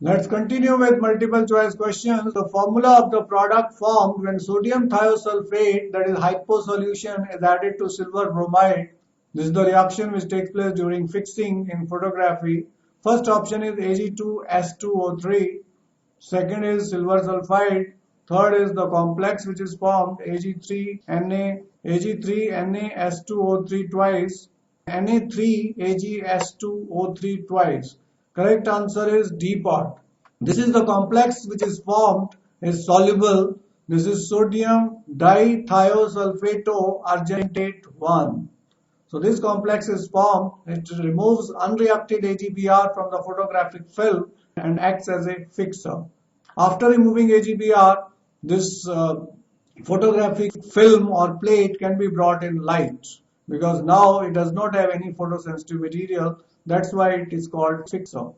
Let's continue with multiple choice questions. The formula of the product formed when sodium thiosulfate, that is hypo solution, is added to silver bromide. This is the reaction which takes place during fixing in photography. First option is Ag2S2O3. Second is silver sulfide. Third is the complex which is formed Ag3NaS2O3 twice, Na3AgS2O3 twice. Correct answer is D part. This is the complex which is formed, is soluble. This is sodium dithiosulfato argentate 1. So this complex is formed. It removes unreacted AgBr from the photographic film and acts as a fixer. After removing AgBr, this photographic film or plate can be brought in light because now it does not have any photosensitive material. That's why it is called fixer.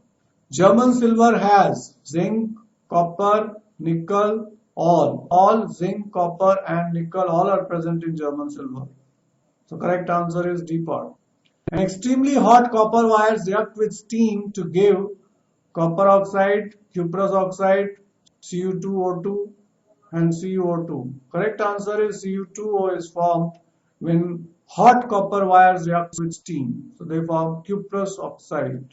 German silver has zinc, copper, nickel, all zinc, copper and nickel all are present in German silver. So correct answer is D part. An extremely hot copper wires react with steam to give copper oxide, cuprous oxide, Cu2O2 and CuO2. Correct answer is Cu2O is formed when hot copper wires react with steam. So they form cuprous oxide.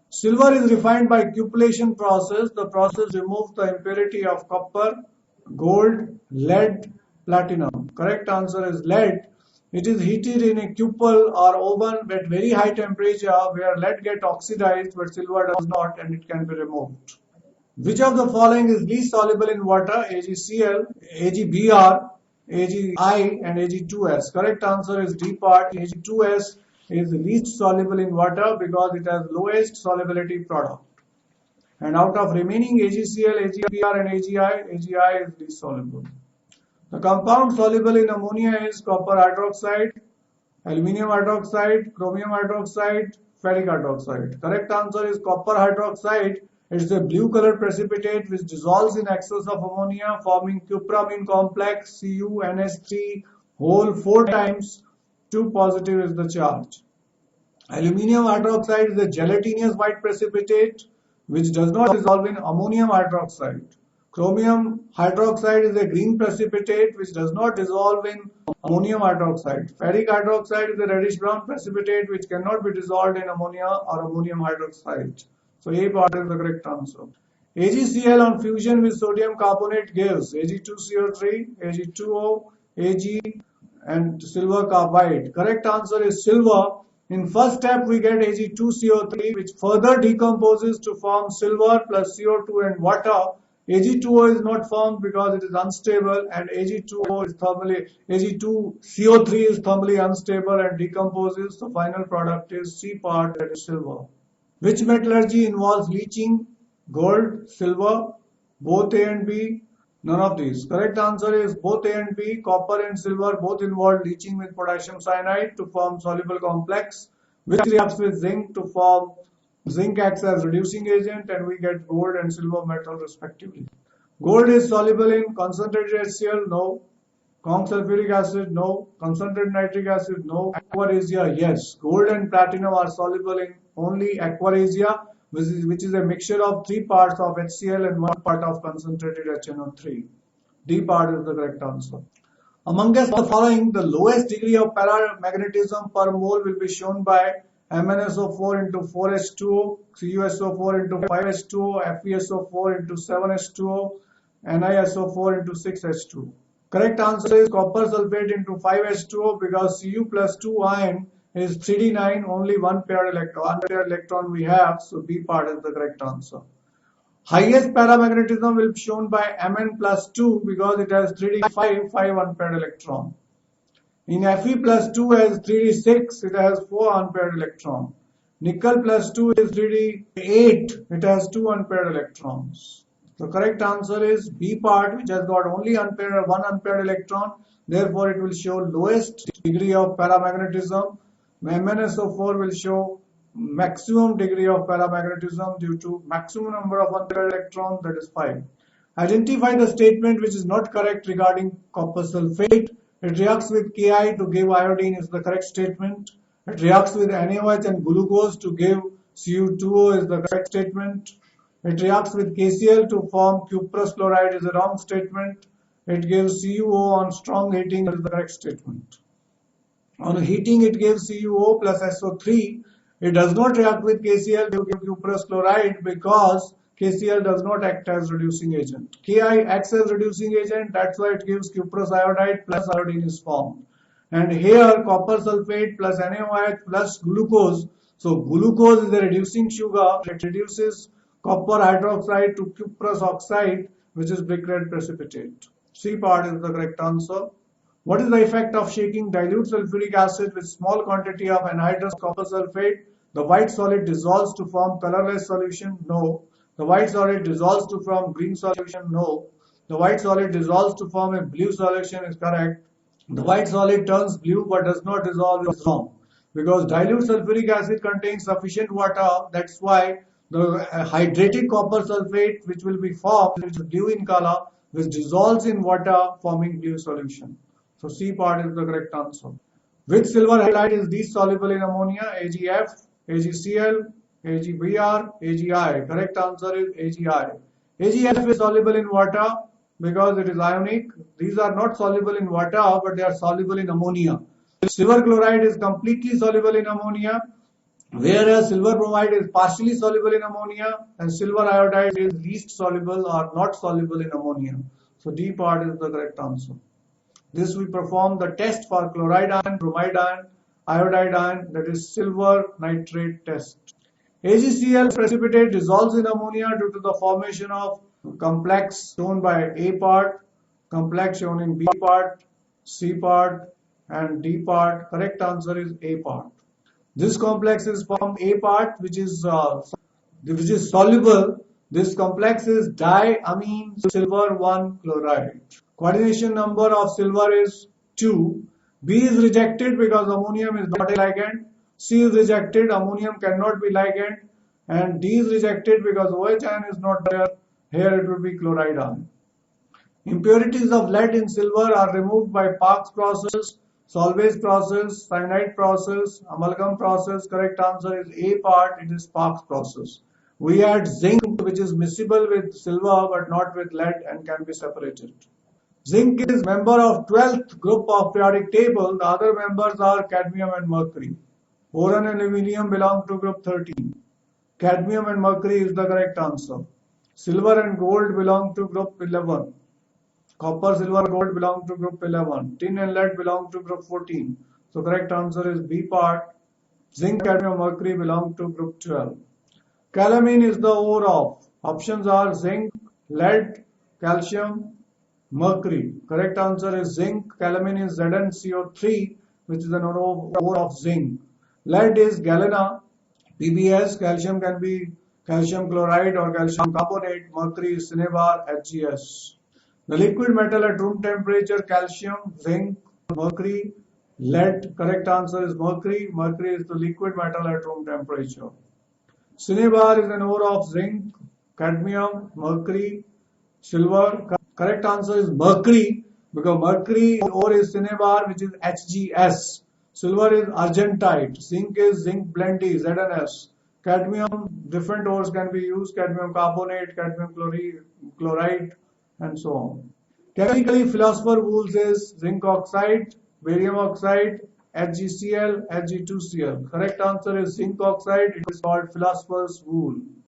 Silver is refined by cupellation process. The process removes the impurity of copper, gold, lead, platinum. Correct answer is lead. It is heated in a cupel or oven at very high temperature where lead gets oxidized but silver does not and it can be removed. Which of the following is least soluble in water? AgCl, AgBr, Agi and Ag2S. Correct answer is D part. Ag2S is least soluble in water because it has lowest solubility product. And out of remaining AgCl, AgBr and Agi is least soluble. The compound soluble in ammonia is copper hydroxide, aluminium hydroxide, chromium hydroxide, ferric hydroxide. Correct answer is copper hydroxide. It's a blue colored precipitate which dissolves in excess of ammonia forming cupramine complex CuNH3 whole 4 times. 2 positive is the charge. Aluminium hydroxide is a gelatinous white precipitate which does not dissolve in ammonium hydroxide. Chromium hydroxide is a green precipitate which does not dissolve in ammonium hydroxide. Ferric hydroxide is a reddish brown precipitate which cannot be dissolved in ammonia or ammonium hydroxide. So A part is the correct answer. AgCl on fusion with sodium carbonate gives Ag2CO3, Ag2O, Ag and silver carbide. Correct answer is silver. In first step we get Ag2CO3 which further decomposes to form silver plus CO2 and water. Ag2O is not formed because it is unstable and Ag2CO3 is thermally unstable and decomposes. The final product is C part, that is silver. Which metallurgy involves leaching? Gold, silver, both A and B? None of these. Correct answer is both A and B. Copper and silver both involve leaching with potassium cyanide to form soluble complex, which reacts with zinc to form zinc acts as reducing agent and we get gold and silver metal respectively. Gold is soluble in concentrated HCl? No. Conc sulfuric acid? No. Concentrated nitric acid? No. Aquaresia? Yes. Gold and platinum are soluble in only aquaresia, which is a mixture of 3 parts of HCl and 1 part of concentrated HNO3. D part is the correct answer. Amongst the following, the lowest degree of paramagnetism per mole will be shown by MnSO4 into 4H2O, CuSO4 into 5H2O, FeSO4 into 7H2O, NiSO4 into 6H2O. Correct answer is copper sulfate into 5H2O because Cu plus 2 ion is 3d9, only one paired electron we have, so B part is the correct answer. Highest paramagnetism will be shown by Mn plus 2 because it has 3d5, 5 unpaired electron. In Fe plus 2 has 3d6, it has 4 unpaired electron. Nickel plus 2 is 3d8, it has 2 unpaired electrons. The correct answer is B part, which has got only one unpaired electron. Therefore, it will show lowest degree of paramagnetism. MnSO4 will show maximum degree of paramagnetism due to maximum number of unpaired electrons, that is 5. Identify the statement which is not correct regarding copper sulfate. It reacts with Ki to give iodine is the correct statement. It reacts with NaOH and glucose to give Cu2O is the correct statement. It reacts with KCl to form cuprous chloride is a wrong statement. It gives CuO on strong heating is the correct statement. On heating it gives CuO plus SO3. It does not react with KCl to give cuprous chloride because KCl does not act as reducing agent. Ki acts as reducing agent, that's why it gives cuprous iodide plus iodine is formed. And here copper sulfate plus NaOH plus glucose. So glucose is a reducing sugar. It reduces copper hydroxide to cuprous oxide, which is brick red precipitate. C part is the correct answer. What is the effect of shaking dilute sulfuric acid with small quantity of anhydrous copper sulfate? The white solid dissolves to form colorless solution? No. The white solid dissolves to form green solution? No. The white solid dissolves to form a blue solution is correct. The white solid turns blue but does not dissolve is wrong. Because dilute sulfuric acid contains sufficient water, that's why the hydrated copper sulfate which will be formed, which is blue in color, which dissolves in water forming blue solution. So C part is the correct answer. Which silver halide is least soluble in ammonia? AgF, AgCl, AgBr, AgI. Correct answer is AgI. AgF is soluble in water because it is ionic. These are not soluble in water but they are soluble in ammonia. Silver chloride is completely soluble in ammonia, whereas silver bromide is partially soluble in ammonia and silver iodide is least soluble or not soluble in ammonia. So D part is the correct answer. This we perform the test for chloride ion, bromide ion, iodide ion, that is silver nitrate test. AgCl precipitate dissolves in ammonia due to the formation of complex shown by A part, complex shown in B part, C part and D part. Correct answer is A part. This complex is formed A part which is soluble. This complex is diamine silver 1 chloride. Coordination number of silver is 2. B is rejected because ammonium is not a ligand. C is rejected, ammonium cannot be ligand. And D is rejected because OH ion is not there. Here it will be chloride ion. Impurities of lead in silver are removed by Parkes process, Solvay's process, cyanide process, amalgam process. Correct answer is A part, it is Parkes process. We add zinc which is miscible with silver but not with lead and can be separated. Zinc is member of 12th group of periodic table. The other members are cadmium and mercury. Boron and aluminium belong to group 13. Cadmium and mercury is the correct answer. Silver and gold belong to group 11. Copper, silver, gold belong to group 11. Tin and lead belong to group 14. So correct answer is B part. Zinc, cadmium, mercury belong to group 12. Calamine is the ore of. Options are zinc, lead, calcium, mercury. Correct answer is zinc. Calamine is ZnCO3, which is an ore of zinc. Lead is galena, PbS. Calcium can be calcium chloride or calcium carbonate. Mercury is cinnabar, HgS. The liquid metal at room temperature: calcium, zinc, mercury, lead. Correct answer is mercury. Mercury is the liquid metal at room temperature. Cinnabar is an ore of zinc, cadmium, mercury, silver. Correct answer is mercury because mercury ore is cinnabar, which is HgS. Silver is argentite. Zinc is zinc blendy, ZnS. Cadmium, different ores can be used: cadmium carbonate, cadmium chloride, and so on. Chemically, philosopher wools is zinc oxide, barium oxide, HgCl, Hg2Cl. Correct answer is zinc oxide. It is called philosopher's wool.